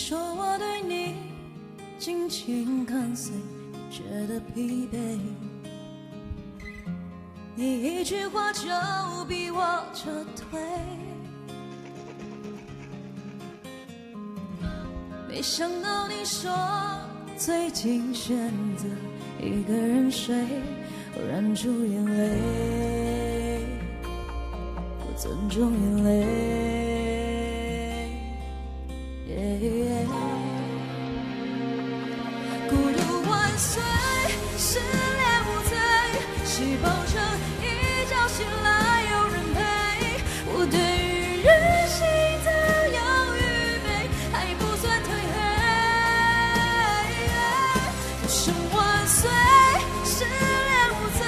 说我对你紧紧跟随，你觉得疲惫，你一句话就逼我撤退，没想到你说最近选择一个人睡，我忍住眼泪，我尊重眼泪。孤独万岁，失恋无罪，细胞成一觉醒来有人陪。我对于人性的有预备，还不算褪黑。人生万岁，失恋无罪，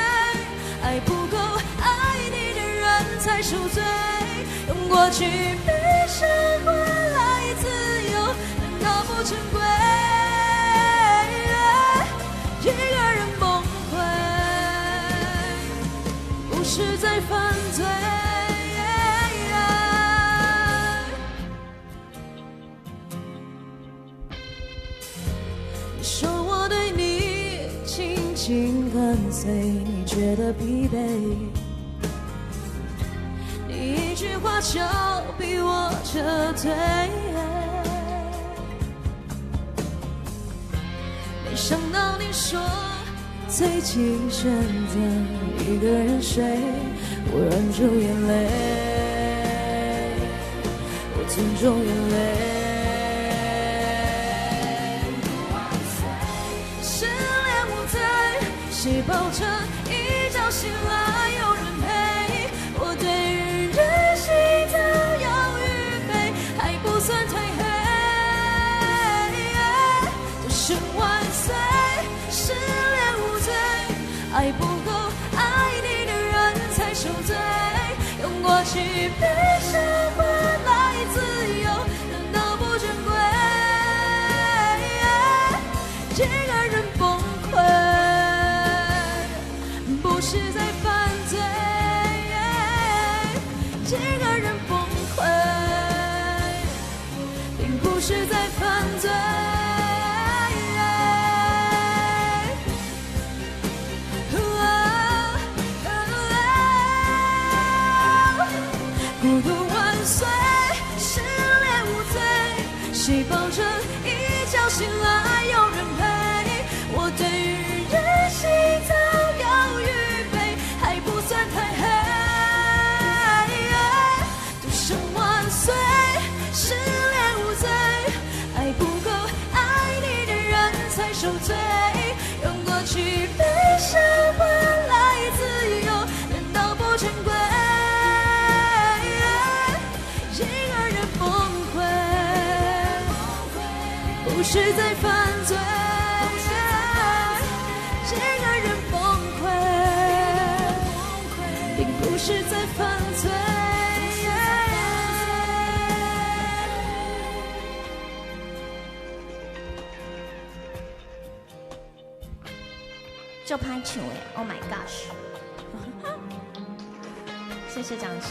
爱不够爱你的人才受罪。用过去悲伤换来自由，难道不珍贵？一个人崩溃，不是在犯罪。你说我对你紧紧跟随，你觉得疲惫，你一句话就逼我撤退。没想到你说最近选择一个人睡，我忍住眼泪，我尊重眼泪。失恋无罪，细胞成一觉醒来有人陪。我对于人性的有预备，还不算褪黑。人生万岁，失恋无罪，爱不够爱你的人才受罪。用过去悲伤换来自由，难道不珍贵？一个人崩溃，不是在犯罪。一个人崩溃，并不是在犯罪。孤独万岁，失恋无罪，细胞成一觉醒来有人陪。我对于人性早有预备，还不算太黑。独生万岁，失恋无罪，爱不够爱你的人才受罪。用过去悲伤换来自由，难道不珍贵？不是在犯罪，一个人崩溃，并不是在犯罪。就拍球哎 ！Oh my gosh！ 谢谢掌声。